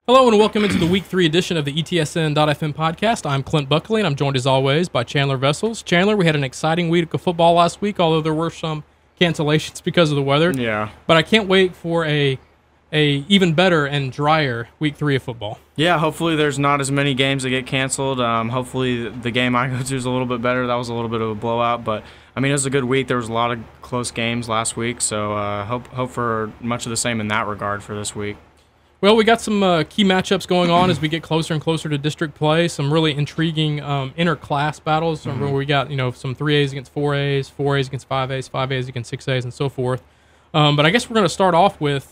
Hello and welcome into the Week 3 edition of the ETSN.fm podcast. I'm Clint Buckley and I'm joined as always by Chandler Vessels. Chandler, we had an exciting week of football last week, although there were some cancellations because of the weather. Yeah. But I can't wait for a even better and drier Week 3 of football. Yeah, hopefully there's not as many games that get canceled. Hopefully the game I go to is a little bit better. That was a little bit of a blowout, but I mean, it was a good week. There was a lot of close games last week, so hope for much of the same in that regard for this week. Well, we got some key matchups going on as we get closer and closer to district play. Some really intriguing inter-class battles where we got some 3As against 4As, 4As against 5As, 5As against 6As, and so forth. But I guess we're going to start off with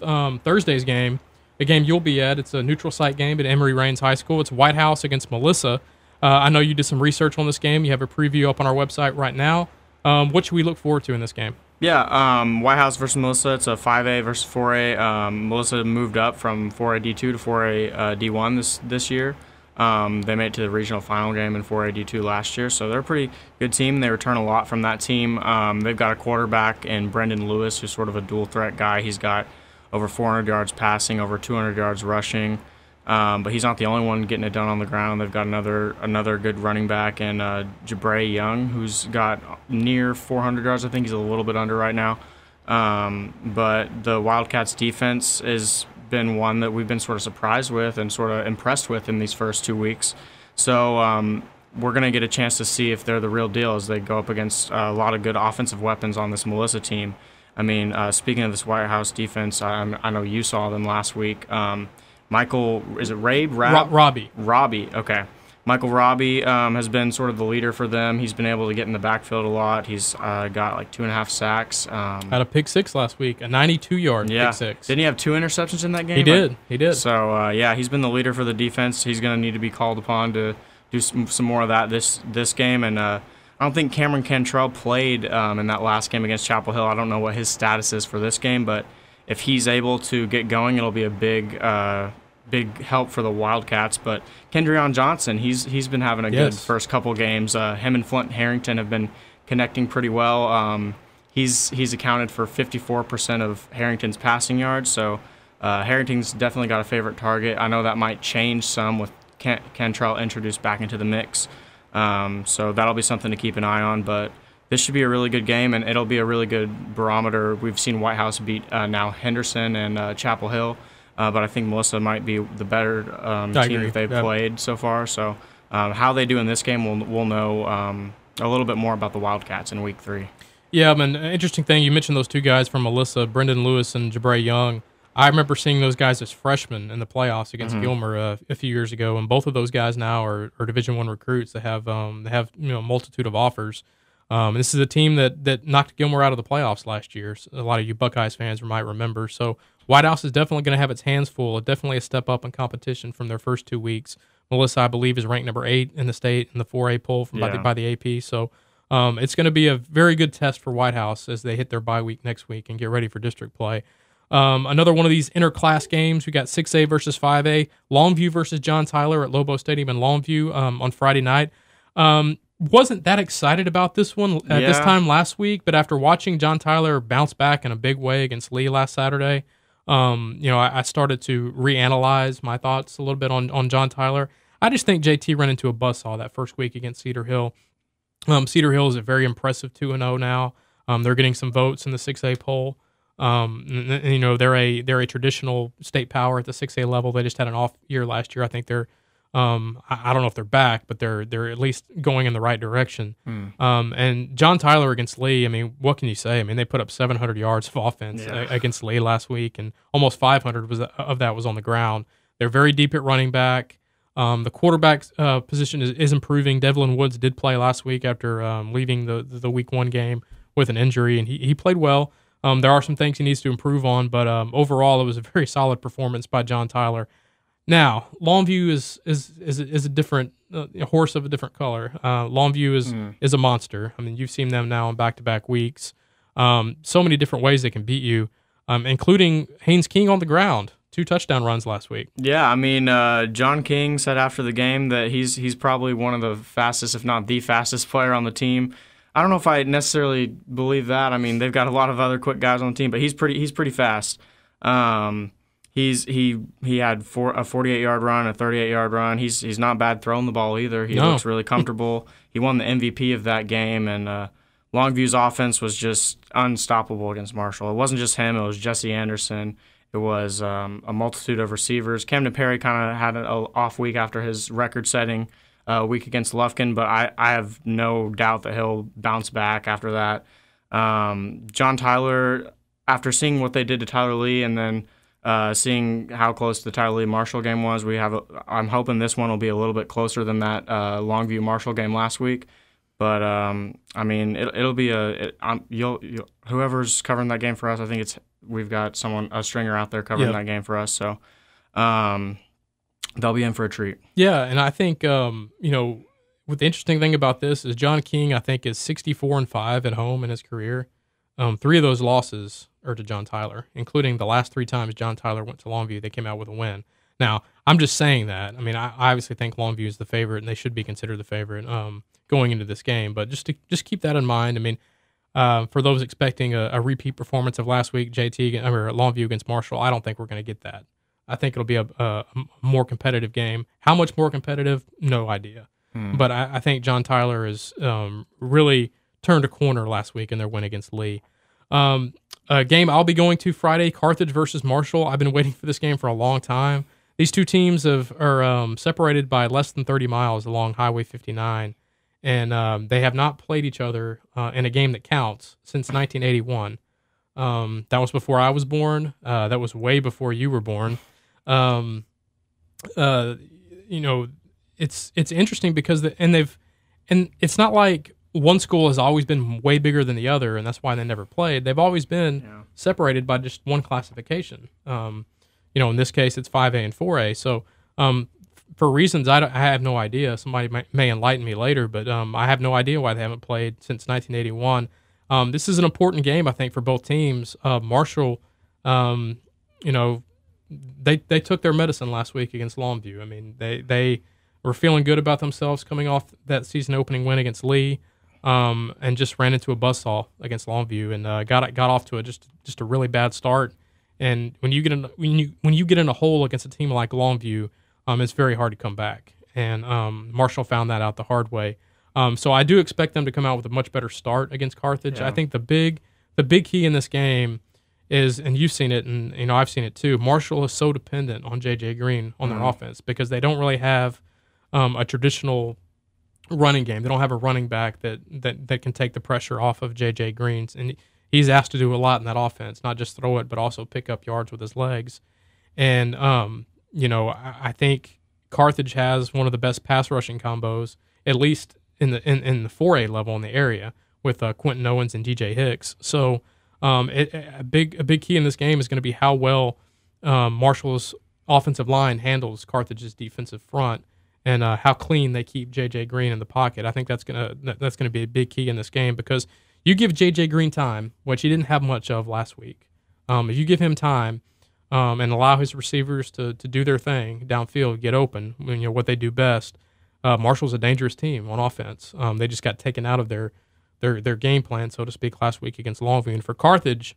Thursday's game, a game you'll be at. It's a neutral site game at Emory Raines High School. It's White House against Melissa. I know you did some research on this game. You have a preview up on our website right now. What should we look forward to in this game? Yeah, White House versus Melissa. It's a 5A versus 4A. Melissa moved up from 4A D2 to 4A D1 this year. They made it to the regional final game in 4A D2 last year, so they're a pretty good team. They return a lot from that team. They've got a quarterback in Brendan Lewis, who's sort of a dual threat guy. He's got over 400 yards passing, over 200 yards rushing. But he's not the only one getting it done on the ground. They've got another good running back in Jabray Young, who's got near 400 yards. I think he's a little bit under right now. But the Wildcats' defense has been one that we've been sort of surprised with and sort of impressed with in these first 2 weeks. So we're going to get a chance to see if they're the real deal as they go up against a lot of good offensive weapons on this Melissa team. I mean, speaking of this White House defense, I know you saw them last week. Michael, is it Robbie. Robbie, okay. Michael Robbie has been sort of the leader for them. He's been able to get in the backfield a lot. He's got like 2.5 sacks. Had a pick six last week, a 92-yard pick six. Didn't he have 2 interceptions in that game? He did. So, yeah, he's been the leader for the defense. He's going to need to be called upon to do some more of that this game. And I don't think Cameron Cantrell played in that last game against Chapel Hill. I don't know what his status is for this game, but if he's able to get going, it'll be a big help for the Wildcats. But Kendrion Johnson, he's been having a good first couple games. Him and Flint Harrington have been connecting pretty well. He's accounted for 54% of Harrington's passing yards, so Harrington's definitely got a favorite target. I know that might change some with Cantrell introduced back into the mix, so that'll be something to keep an eye on. But this should be a really good game, and it'll be a really good barometer. We've seen White House beat now Henderson and Chapel Hill. But I think Melissa might be the better team that they've played so far. So how they do in this game, we'll know a little bit more about the Wildcats in Week 3. Yeah, I mean, interesting thing, you mentioned those two guys from Melissa, Brendan Lewis and Jabray Young. I remember seeing those guys as freshmen in the playoffs against Gilmer a few years ago, and both of those guys now are Division I recruits. They have a multitude of offers. This is a team that knocked Gilmer out of the playoffs last year. So a lot of you Buckeyes fans might remember. So White House is definitely going to have its hands full. Definitely a step up in competition from their first 2 weeks. Melissa, I believe, is ranked number 8 in the state in the 4A poll by the AP. So it's going to be a very good test for White House as they hit their bye week next week and get ready for district play. Another one of these inter-class games, we got 6A versus 5A. Longview versus John Tyler at Lobo Stadium in Longview on Friday night. Wasn't that excited about this one at this time last week, but after watching John Tyler bounce back in a big way against Lee last Saturday, I started to reanalyze my thoughts a little bit on John Tyler. I just think JT ran into a buzzsaw that first week against Cedar Hill. Cedar Hill is a very impressive 2-0 now. They're getting some votes in the 6A poll. They're a traditional state power at the 6A level. They just had an off year last year. I think they're I don't know if they're back, but they're at least going in the right direction. And John Tyler against Lee, I mean, what can you say? I mean, they put up 700 yards of offense against Lee last week, and almost 500 of that was on the ground. They're very deep at running back. The quarterback position is improving. Devlin Woods did play last week after leaving the Week 1 game with an injury, and he played well. There are some things he needs to improve on, but overall it was a very solid performance by John Tyler. Now, Longview is a different a horse of a different color. Longview is a monster. I mean, you've seen them now in back-to-back weeks. So many different ways they can beat you, including Haynes King on the ground. 2 touchdown runs last week. Yeah, I mean, John King said after the game that he's probably one of the fastest, if not the fastest player on the team. I don't know if I necessarily believe that. I mean, they've got a lot of other quick guys on the team, but he's pretty fast. He had a 48-yard run, a 38-yard run. He's not bad throwing the ball either. He looks really comfortable. He won the MVP of that game, and Longview's offense was just unstoppable against Marshall. It wasn't just him; it was Jesse Anderson. It was a multitude of receivers. Camden Perry kind of had an off week after his record-setting week against Lufkin, but I have no doubt that he'll bounce back after that. John Tyler, after seeing what they did to Tyler Lee and then seeing how close the Tyler Lee Marshall game was, I'm hoping this one will be a little bit closer than that Longview Marshall game last week. But I mean, it'll be whoever's covering that game for us. I think we've got a stringer out there covering that game for us. So they'll be in for a treat. Yeah, and I think what the interesting thing about this is John King, I think, is 64-5 at home in his career. 3 of those losses are to John Tyler, including the last 3 times John Tyler went to Longview. They came out with a win. Now, I'm just saying that. I mean, I obviously think Longview is the favorite, and they should be considered the favorite going into this game. But just keep that in mind. I mean, for those expecting a repeat performance of last week, Longview against Marshall, I don't think we're going to get that. I think it'll be a more competitive game. How much more competitive? No idea. But I think John Tyler has really turned a corner last week in their win against Lee. A game I'll be going to Friday, Carthage versus Marshall. I've been waiting for this game for a long time. These two teams are separated by less than 30 miles along Highway 59, and they have not played each other in a game that counts since 1981. That was before I was born. That was way before you were born. It's interesting because it's not like one school has always been way bigger than the other, and that's why they never played. They've always been separated by just one classification. In this case, it's 5A and 4A. So for reasons I have no idea. Somebody may enlighten me later, but I have no idea why they haven't played since 1981. This is an important game, I think, for both teams. Marshall, they took their medicine last week against Longview. I mean, they were feeling good about themselves coming off that season opening win against Lee, and just ran into a buzzsaw against Longview and got off to just a really bad start. And when you get in a hole against a team like Longview, it's very hard to come back. And Marshall found that out the hard way. So I do expect them to come out with a much better start against Carthage. Yeah. I think the big key in this game is, and you've seen it, and I've seen it too. Marshall is so dependent on J.J. Green on their offense because they don't really have a traditional running game. They don't have a running back that can take the pressure off of J.J. Green's, and he's asked to do a lot in that offense, not just throw it, but also pick up yards with his legs. And I think Carthage has one of the best pass rushing combos, at least in the 4A level in the area, with Quentin Owens and DJ Hicks. So a big key in this game is going to be how well Marshall's offensive line handles Carthage's defensive front, and how clean they keep J.J. Green in the pocket. I think that's gonna be a big key in this game because you give J.J. Green time, which he didn't have much of last week. If you give him time and allow his receivers to do their thing downfield, get open, what they do best, Marshall's a dangerous team on offense. They just got taken out of their game plan, so to speak, last week against Longview. And for Carthage,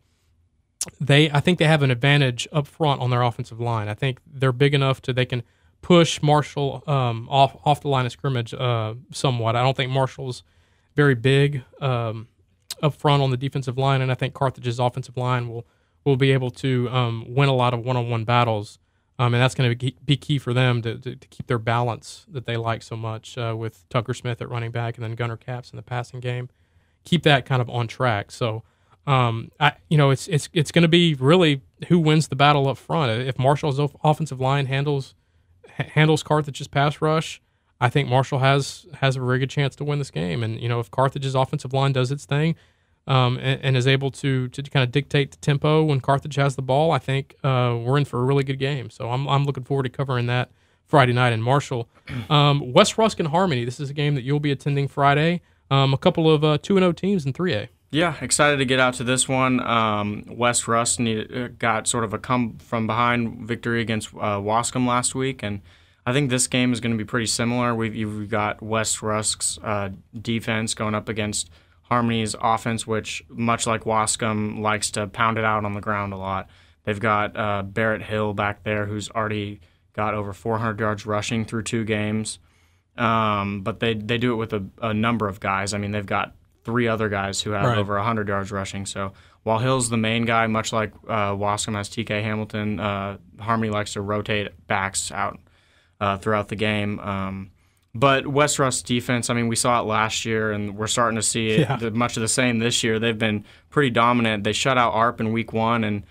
I think they have an advantage up front on their offensive line. I think they're big enough they can push Marshall off the line of scrimmage somewhat. I don't think Marshall's very big up front on the defensive line, and I think Carthage's offensive line will be able to win a lot of one-on-one battles, and that's going to be key for them to keep their balance that they like so much with Tucker Smith at running back and then Gunnar Capps in the passing game. Keep that kind of on track. So, it's going to be really who wins the battle up front. If Marshall's offensive line handles Carthage's pass rush, I think Marshall has a very good chance to win this game. And if Carthage's offensive line does its thing and is able to kind of dictate the tempo when Carthage has the ball, I think we're in for a really good game. So I'm looking forward to covering that Friday night in Marshall. West Rusk and Harmony. This is a game that you'll be attending Friday. A couple of 2-0 teams in 3A. Yeah, excited to get out to this one. West Rusk got sort of a come-from-behind victory against Wascom last week, and I think this game is going to be pretty similar. You've got West Rusk's defense going up against Harmony's offense, which, much like Wascom, likes to pound it out on the ground a lot. They've got Barrett Hill back there, who's already got over 400 yards rushing through 2 games. But they do it with a number of guys. I mean, they've got 3 other guys who have over 100 yards rushing. So while Hill's the main guy, much like Wascom has TK Hamilton, Harmony likes to rotate backs out throughout the game. But West Rust's defense, I mean, we saw it last year, and we're starting to see it much of the same this year. They've been pretty dominant. They shut out ARP in week 1, and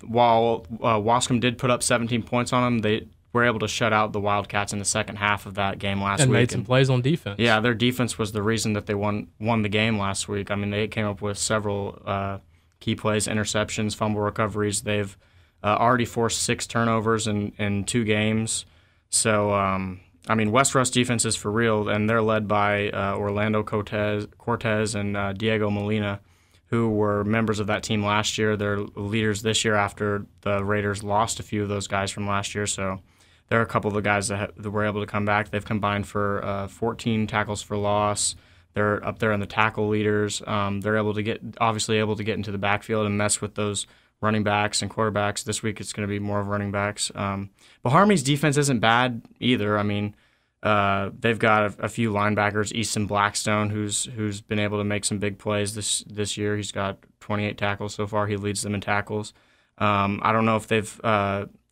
while Wascom did put up 17 points on them, they were able to shut out the Wildcats in the second half of that game last week. And made some plays on defense. Yeah, their defense was the reason that they won the game last week. I mean, they came up with several key plays, interceptions, fumble recoveries. They've already forced 6 turnovers in 2 games. So, I mean, West Rust defense is for real, and they're led by Orlando Cortez and Diego Molina, who were members of that team last year. They're leaders this year after the Raiders lost a few of those guys from last year. So there are a couple of the guys that were able to come back. They've combined for 14 tackles for loss. They're up there in the tackle leaders. They're able to get into the backfield and mess with those running backs and quarterbacks. This week it's going to be more of running backs. But Harmony's defense isn't bad either. I mean, they've got a few linebackers. Easton Blackstone, who's been able to make some big plays this year. He's got 28 tackles so far. He leads them in tackles. I don't know if they've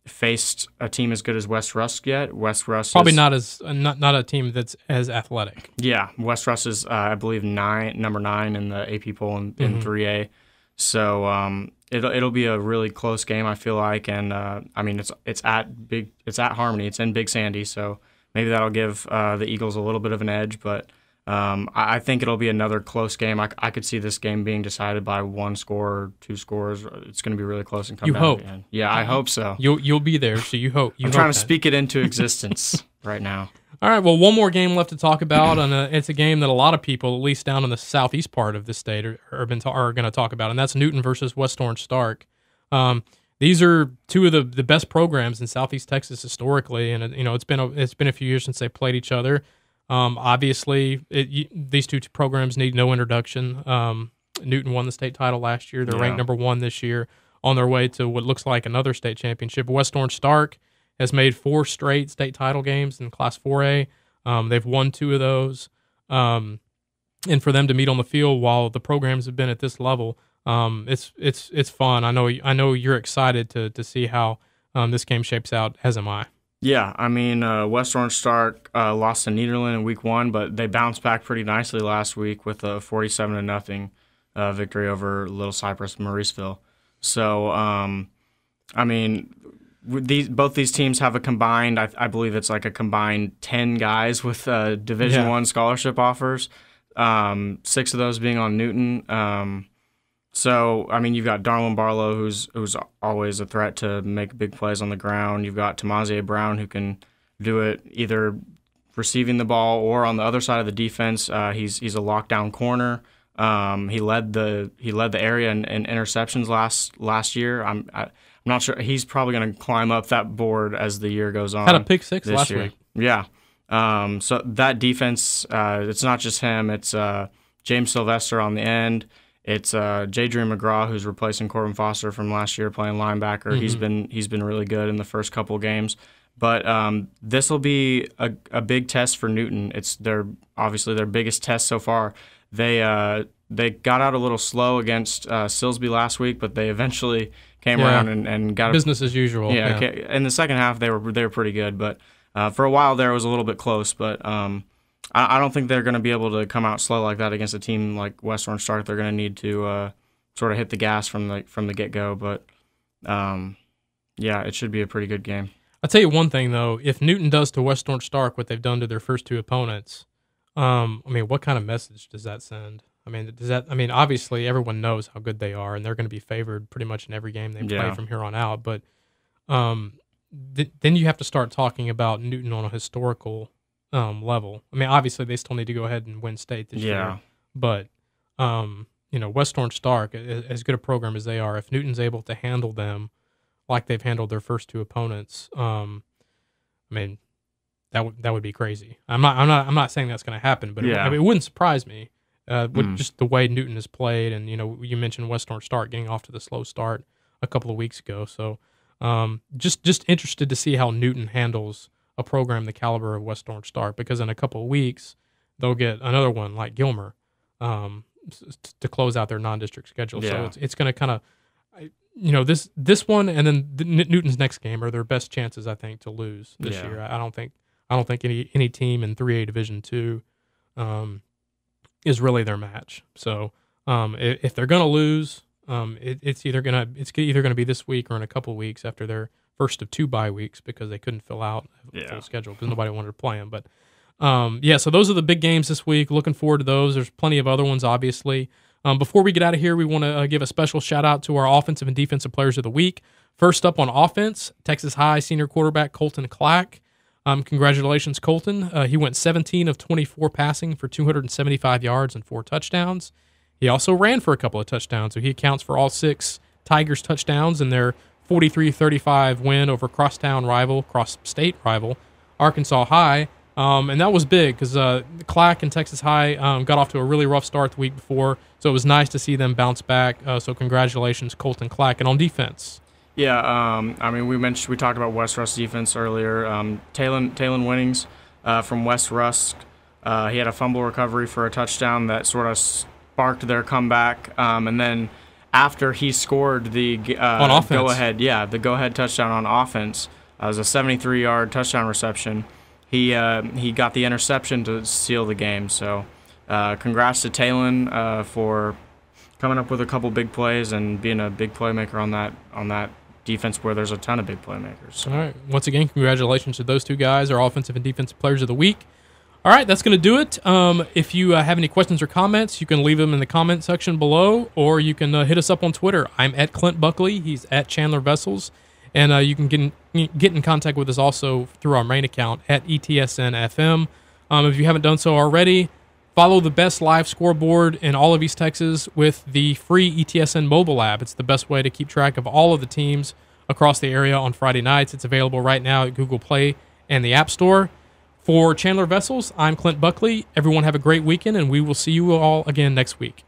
faced a team as good as West Rust yet. West Rust probably not a team that's as athletic. Yeah, West Rust is I believe number 9 in the AP poll in 3A. So it'll be a really close game, I feel like, and I mean it's at Harmony. It's in Big Sandy, so maybe that'll give the Eagles a little bit of an edge, but I think it'll be another close game. I could see this game being decided by 1 score or 2 scores. It's going to be really close and come down to the end. Yeah, I hope so. You'll be there, so you hope. I'm trying to speak it into existence right now. All right, well, one more game left to talk about, and it's a game that a lot of people, at least down in the southeast part of the state, are going to talk about, and that's Newton versus West Orange Stark. These are 2 of the best programs in Southeast Texas historically, and it's been a few years since they played each other. Obviously, these 2 programs need no introduction. Newton won the state title last year. They're ranked number 1 this year, on their way to what looks like another state championship. West Orange Stark has made 4 straight state title games in Class 4A. They've won 2 of those. And for them to meet on the field while the programs have been at this level, it's fun. I know you're excited to see how this game shapes out, as am I. Yeah, I mean, West Orange Stark lost to Nederland in week 1, but they bounced back pretty nicely last week with a 47-0 victory over Little Cypress, Mauriceville. So, I mean, both these teams have a combined, I believe it's like a combined 10 guys with Division I scholarship offers, 6 of those being on Newton. So, I mean, you've got Darlin Barlow, who's always a threat to make big plays on the ground. You've got Tamazier Brown, who can do it either receiving the ball or on the other side of the defense. He's a lockdown corner. He led the area in interceptions last year. I'm not sure. He's probably going to climb up that board as the year goes on. Had a pick 6 last week. Yeah. So that defense, it's not just him. It's James Sylvester on the end. It's Jadrian McGraw, who's replacing Corbin Foster from last year playing linebacker. He's been really good in the first couple of games. But this will be a big test for Newton. It's obviously their biggest test so far. They got out a little slow against Silsby last week, but they eventually came around and got business as usual. Yeah, in the second half they were pretty good, but for a while there it was a little bit close. But I don't think they're going to be able to come out slow like that against a team like West Orange Stark. They're going to need to sort of hit the gas from the get-go. But, yeah, it should be a pretty good game. I'll tell you one thing, though. If Newton does to West Orange Stark what they've done to their first 2 opponents, I mean, what kind of message does that send? I mean, obviously everyone knows how good they are, and they're going to be favored pretty much in every game they play from here on out. But then you have to start talking about Newton on a historical level. I mean, obviously they still need to go ahead and win state this year. But West Orange Stark, as good a program as they are, if Newton's able to handle them like they've handled their first 2 opponents, I mean, that would be crazy. I'm not saying that's going to happen, but it wouldn't surprise me with just the way Newton has played. And, you mentioned West Orange Start getting off to the slow start a couple of weeks ago. So just interested to see how Newton handles a program the caliber of West Orange Start, because in a couple of weeks they'll get another one like Gilmer to close out their non-district schedule. Yeah. So it's going to kind of, this one and then Newton's next game are their best chances, I think, to lose this year. I don't think any team in 3A Division II is really their match. So if they're going to lose, it's either going to be this week or in a couple of weeks after their first of 2 bye weeks, because they couldn't fill out a full schedule because nobody wanted to play them. But so those are the big games this week. Looking forward to those. There's plenty of other ones, obviously. Before we get out of here, we want to give a special shout out to our offensive and defensive players of the week. First up on offense, Texas High senior quarterback Colton Clack. Congratulations, Colton. He went 17 of 24 passing for 275 yards and 4 touchdowns. He also ran for a couple of touchdowns, so he accounts for all 6 Tigers touchdowns in their 43-35 win over cross-state rival, Arkansas High. And that was big because Clack and Texas High got off to a really rough start the week before, so it was nice to see them bounce back. So congratulations, Colton Clack. And on defense. Yeah, we talked about West Rusk defense earlier. Talon Winnings from West Rusk, he had a fumble recovery for a touchdown that sort of sparked their comeback. And then after he scored the go-ahead touchdown on offense, it was a 73-yard touchdown reception. He got the interception to seal the game. So congrats to Talon for coming up with a couple big plays and being a big playmaker on that defense where there's a ton of big playmakers. So. All right. Once again, congratulations to those 2 guys, our offensive and defensive players of the week. All right, that's going to do it. If you have any questions or comments, you can leave them in the comment section below, or you can hit us up on Twitter. I'm at Clint Buckley. He's at Chandler Vessels. And you can get in contact with us also through our main account at ETSN.fm. If you haven't done so already, follow the best live scoreboard in all of East Texas with the free ETSN mobile app. It's the best way to keep track of all of the teams across the area on Friday nights. It's available right now at Google Play and the App Store. For Chandler Vessels, I'm Clint Buckley. Everyone have a great weekend, and we will see you all again next week.